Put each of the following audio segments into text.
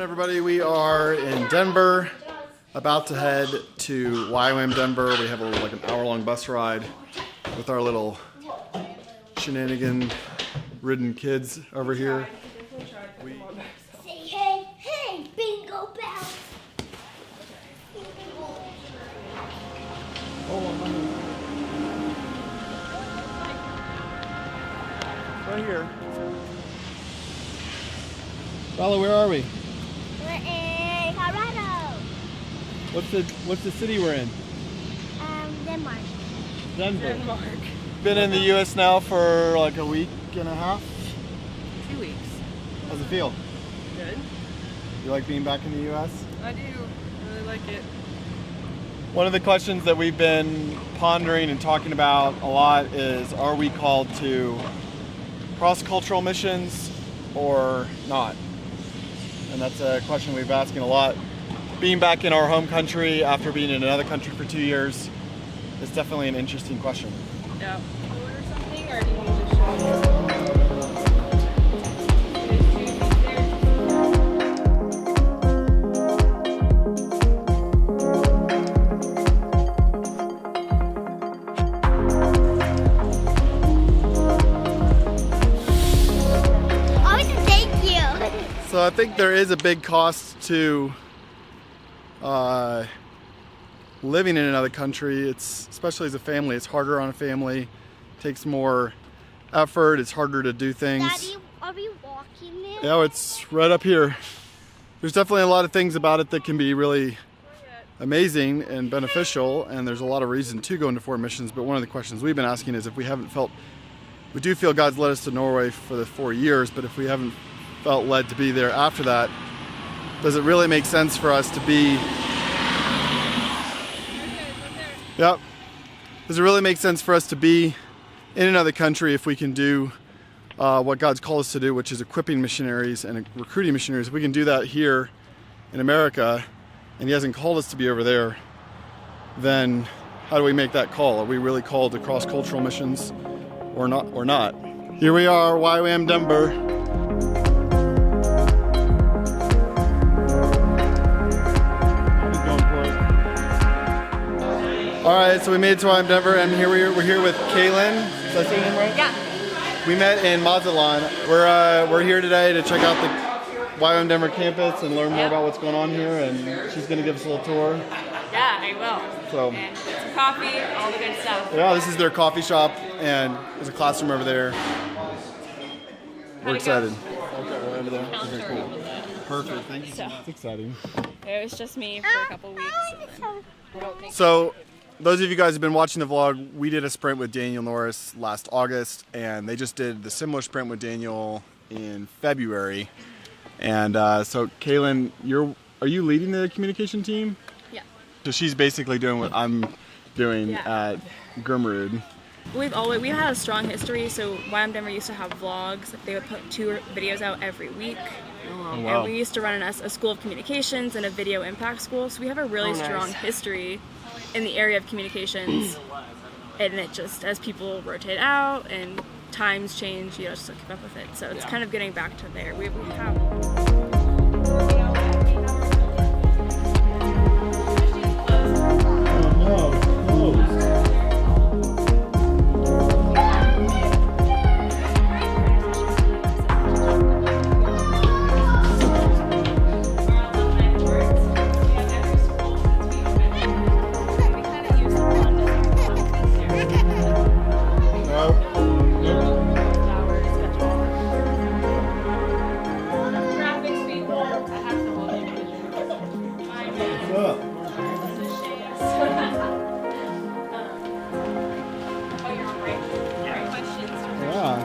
Everybody, we are in Denver, about to head to YWAM Denver. We have like an hour-long bus ride with our little shenanigan-ridden kids over here. Say hey, hey, bingo bells. Right here. Bella, where are we? We're in Colorado. What's the city we're in? Denmark. Denver. Been in the U.S. now for like a week and a half. 2 weeks. How's it feel? Good. You like being back in the U.S.? I do. I really like it. One of the questions that we've been pondering and talking about a lot is, are we called to cross-cultural missions or not? And that's a question we've been asking a lot. Being back in our home country after being in another country for 2 years is definitely an interesting question. Yeah. Order something, or do you want to just show me? So I think there is a big cost to living in another country. It's, especially as a family, it's harder on a family. It takes more effort. It's harder to do things. Daddy, are we walking there? Yeah, it's right up here. There's definitely a lot of things about it that can be really amazing and beneficial, and there's a lot of reason to go into foreign missions. But one of the questions we've been asking is if we do feel God's led us to Norway for the 4 years, but if we haven't felt led to be there after that, does it really make sense for us to be does it really make sense for us to be in another country if we can do what God's called us to do, which is equipping missionaries and recruiting missionaries? If we can do that here in America and He hasn't called us to be over there, then how do we make that call? Are we really called to cross-cultural missions or not? Here we are, YWAM Denver. All right, so we made it to YWAM Denver, and here we're here with Kalyn. Did I say your name right? Yeah. We met in Mazatlan. We're here today to check out the YWAM Denver campus and learn more about what's going on here, and she's going to give us a little tour. Yeah, I will. So, and get some coffee, all the good stuff. Yeah, this is their coffee shop, and there's a classroom over there. We're excited. Okay, right over there. Okay, cool. Perfect. Thank you. It's exciting. It was just me for a couple weeks. So, those of you guys who have been watching the vlog, we did a sprint with Daniel Norris last August, and they just did the similar sprint with Daniel in February. And so, Kalyn, are you leading the communication team? Yeah. So she's basically doing what I'm doing at Grimrud. We had a strong history. So YWAM Denver used to have vlogs. They would put 2 videos out every week. Oh, wow. And we used to run a school of communications and a video impact school. So we have a really strong history in the area of communications. And it just, as people rotate out and times change, you know, just to keep up with it. So it's kind of getting back to there. We have.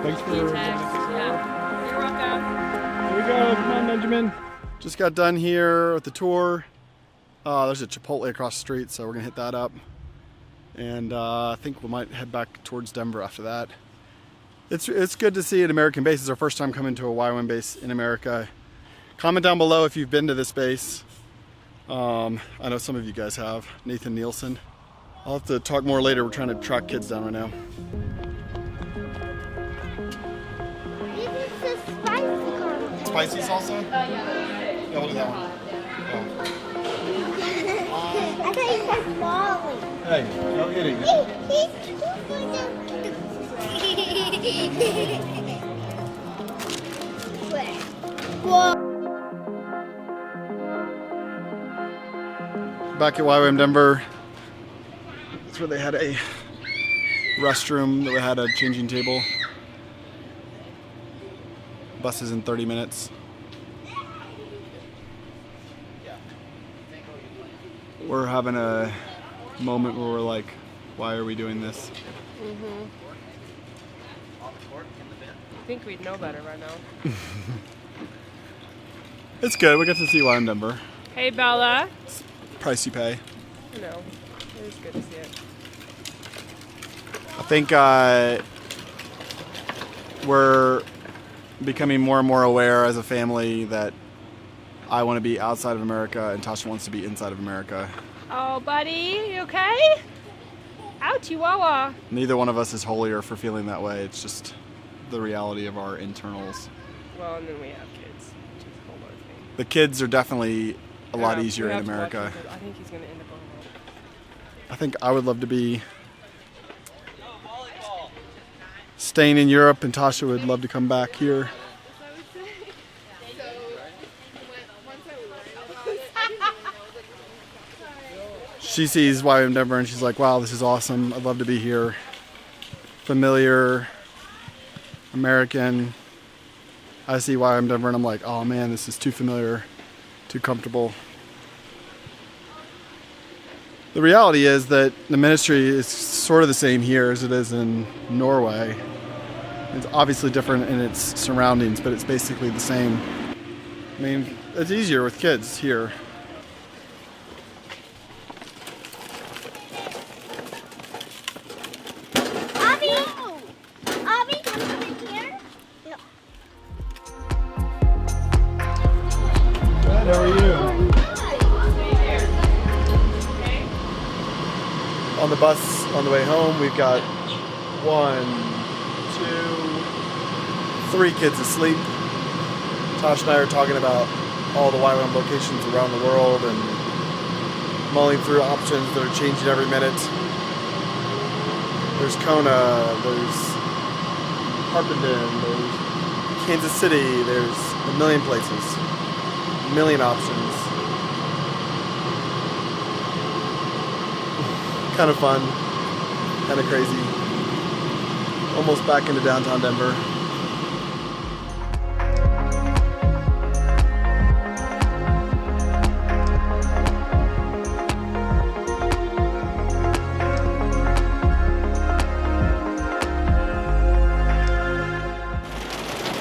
Thanks for You're welcome. Here we go. Come on, Benjamin. Just got done here with the tour. There's a Chipotle across the street, so we're gonna hit that up. And I think we might head back towards Denver after that. It's good to see an American base. It's our first time coming to a YWAM base in America. Comment down below if you've been to this base. I know some of you guys have. Nathan Nielsen. I'll have to talk more later. We're trying to track kids down right now. This is the spicy corn. Spicy salsa? Yeah. Yeah, look at that one. I thought you said falling. Hey, no hitting. Whoa. Back at YWAM Denver, that's where they had a restroom that had a changing table. Bus is in 30 minutes. We're having a moment where we're like, why are we doing this? Mm-hmm. I think we'd know better by now. It's good. We get to see YWAM Denver. Hey, Bella. Price you pay. I know. It was good to see it. I think we're becoming more and more aware as a family that I want to be outside of America and Tasha wants to be inside of America. Oh, buddy, you okay? Ow, Chihuahua. Neither one of us is holier for feeling that way. It's just the reality of our internals. Well, and then we have kids, which is a whole other thing. The kids are definitely a lot easier we in have to watch America. him, 'cause I think he's going to end up on the road. I think I would love to be staying in Europe, and Tasha would love to come back here. She sees YWAM Denver and she's like, wow, this is awesome. I'd love to be here. Familiar, American. I see YWAM Denver and I'm like, oh man, this is too familiar, too comfortable. The reality is that the ministry is sort of the same here as it is in Norway. It's obviously different in its surroundings, but it's basically the same. I mean, it's easier with kids here. Abby, come over here. No. Good, how are you? On the bus on the way home, we've got 1, 2, 3 kids asleep. Tosh and I are talking about all the YWAM locations around the world and mulling through options that are changing every minute. There's Kona, there's Harpenden, there's Kansas City, there's a million places, a million options. Kind of fun, kind of crazy. Almost back into downtown Denver.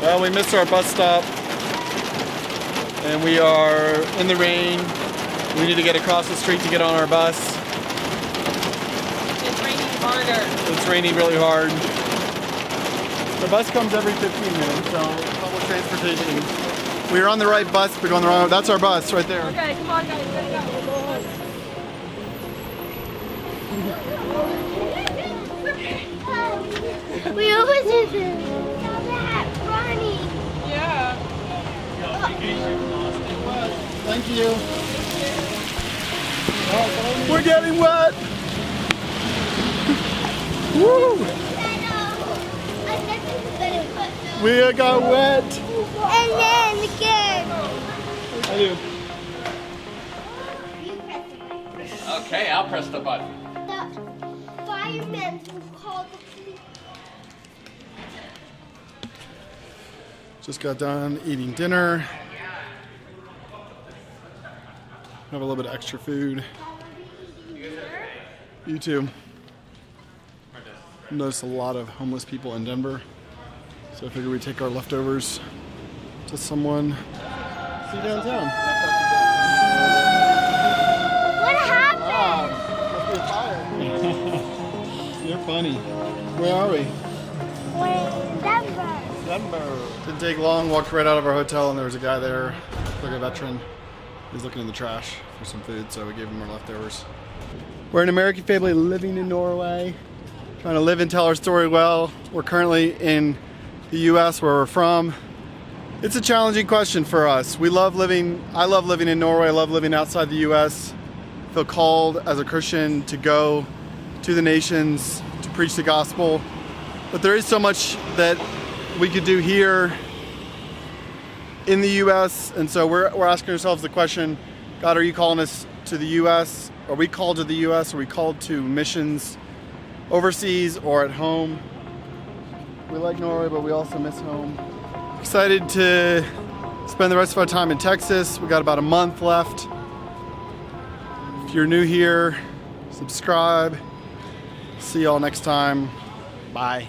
Well, we missed our bus stop and we are in the rain. We need to get across the street to get on our bus. It's raining harder. It's raining really hard. The bus comes every 15 minutes, so public transportation. We are on the right bus, but going the wrong way. That's our bus right there. Okay, come on, guys. Let's go. We always do this. That funny. Yeah. Thank you. We're getting wet. Woo! We got wet. And then again. I do. Okay, I'll press the button. The firemen will call the police. Just got done eating dinner. Have a little bit of extra food. You too. Noticed a lot of homeless people in Denver, so I figured we'd take our leftovers to someone. See you downtown. What happened? Must be a fire. You're funny. Where are we? We're in Denver. Denver. Didn't take long. Walked right out of our hotel, and there was a guy there, like a veteran. He's looking in the trash for some food, so we gave him our leftovers. We're an American family living in Norway, trying to live and tell our story well. We're currently in the U.S. where we're from, It's a challenging question for us. I love living in Norway. I love living outside the U.S. I feel called as a Christian to go to the nations to preach the gospel. But there is so much that we could do here in the U.S. And so we're asking ourselves the question, God, are you calling us to the U.S.? Are we called to the U.S.? Are we called to missions overseas or at home? We like Norway, but we also miss home. Excited to spend the rest of our time in Texas. We got about a month left. If you're new here, subscribe. See y'all next time. Bye.